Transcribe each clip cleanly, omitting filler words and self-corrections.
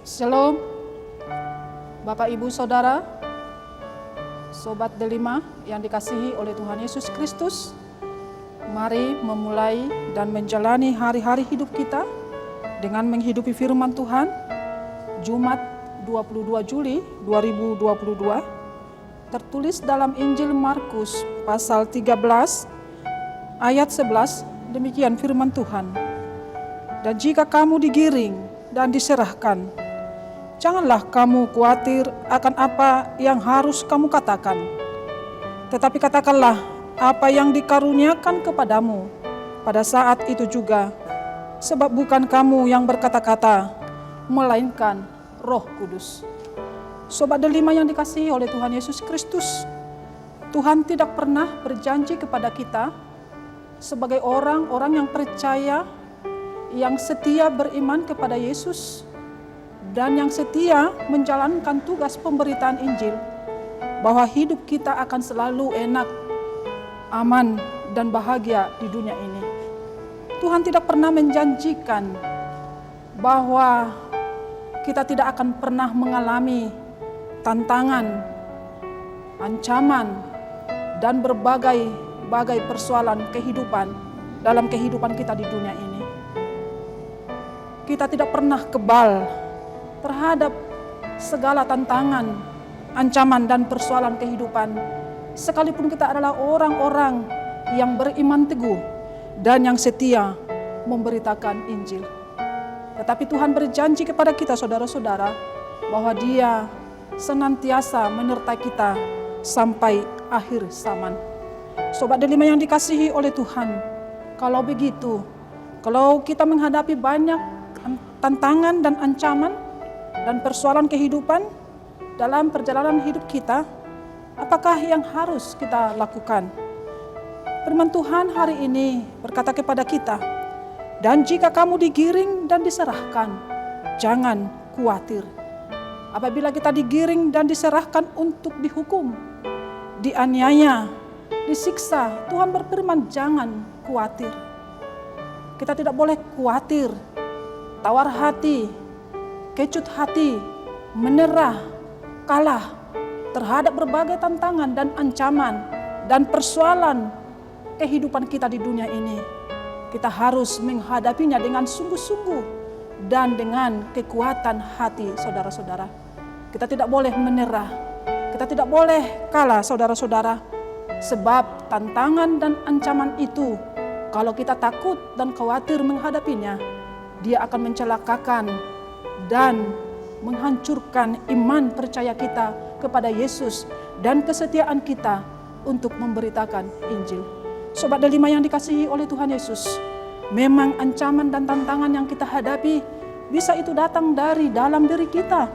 Shalom, Bapak Ibu Saudara, Sobat Delima yang dikasihi oleh Tuhan Yesus Kristus. Mari memulai dan menjalani hari-hari hidup kita dengan menghidupi firman Tuhan. Jumat 22 Juli 2022 tertulis dalam Injil Markus pasal 13 ayat 11, demikian firman Tuhan. Dan jika kamu digiring dan diserahkan, janganlah kamu khawatir akan apa yang harus kamu katakan, tetapi katakanlah apa yang dikaruniakan kepadamu pada saat itu juga, sebab bukan kamu yang berkata-kata, melainkan Roh Kudus. Sobat Delima yang dikasihi oleh Tuhan Yesus Kristus, Tuhan tidak pernah berjanji kepada kita sebagai orang-orang yang percaya, yang setia beriman kepada Yesus, dan yang setia menjalankan tugas pemberitaan Injil, bahwa hidup kita akan selalu enak, aman, dan bahagia di dunia ini. Tuhan tidak pernah menjanjikan bahwa kita tidak akan pernah mengalami tantangan, ancaman, dan berbagai persoalan kehidupan dalam kehidupan kita di dunia ini. Kita tidak pernah kebal terhadap segala tantangan, ancaman, dan persoalan kehidupan, sekalipun kita adalah orang-orang yang beriman teguh dan yang setia memberitakan Injil. Tetapi Tuhan berjanji kepada kita, saudara-saudara, bahwa Dia senantiasa menyertai kita sampai akhir zaman. Sobat Delima yang dikasihi oleh Tuhan, kalau begitu, kalau kita menghadapi banyak tantangan dan ancaman dan persoalan kehidupan dalam perjalanan hidup kita, apakah yang harus kita lakukan? Firman Tuhan hari ini berkata kepada kita, dan jika kamu digiring dan diserahkan, jangan khawatir. Apabila kita digiring dan diserahkan untuk dihukum, dianiaya, disiksa, Tuhan berfirman jangan khawatir. Kita tidak boleh khawatir, tawar hati, kecut hati, menyerah, kalah terhadap berbagai tantangan dan ancaman dan persoalan kehidupan kita di dunia ini. Kita harus menghadapinya dengan sungguh-sungguh dan dengan kekuatan hati, saudara-saudara. Kita tidak boleh menyerah, kita tidak boleh kalah, saudara-saudara, sebab tantangan dan ancaman itu, kalau kita takut dan khawatir menghadapinya, dia akan mencelakakan dan menghancurkan iman percaya kita kepada Yesus dan kesetiaan kita untuk memberitakan Injil. Sobat Delima yang dikasihi oleh Tuhan Yesus, memang ancaman dan tantangan yang kita hadapi bisa itu datang dari dalam diri kita,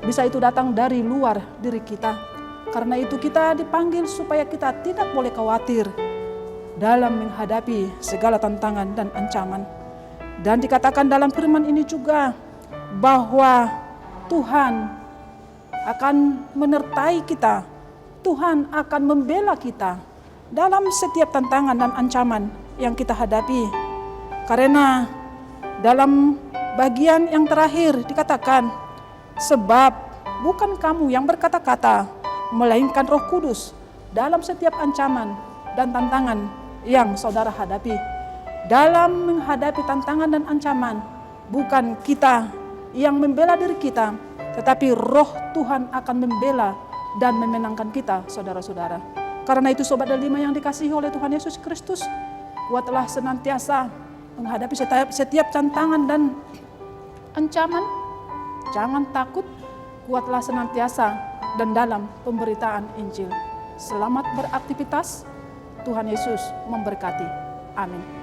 bisa itu datang dari luar diri kita. Karena itu kita dipanggil supaya kita tidak boleh khawatir dalam menghadapi segala tantangan dan ancaman. Dan dikatakan dalam firman ini juga bahwa Tuhan akan menyertai kita, Tuhan akan membela kita dalam setiap tantangan dan ancaman yang kita hadapi. Karena dalam bagian yang terakhir dikatakan, sebab bukan kamu yang berkata-kata, melainkan Roh Kudus dalam setiap ancaman dan tantangan yang saudara hadapi. Dalam menghadapi tantangan dan ancaman, bukan kita yang membela diri kita, tetapi Roh Tuhan akan membela dan memenangkan kita, saudara-saudara. Karena itu Sobat Delima yang dikasihi oleh Tuhan Yesus Kristus, kuatlah senantiasa menghadapi setiap tantangan dan ancaman. Jangan takut, kuatlah senantiasa dan dalam pemberitaan Injil. Selamat beraktivitas, Tuhan Yesus memberkati. Amin.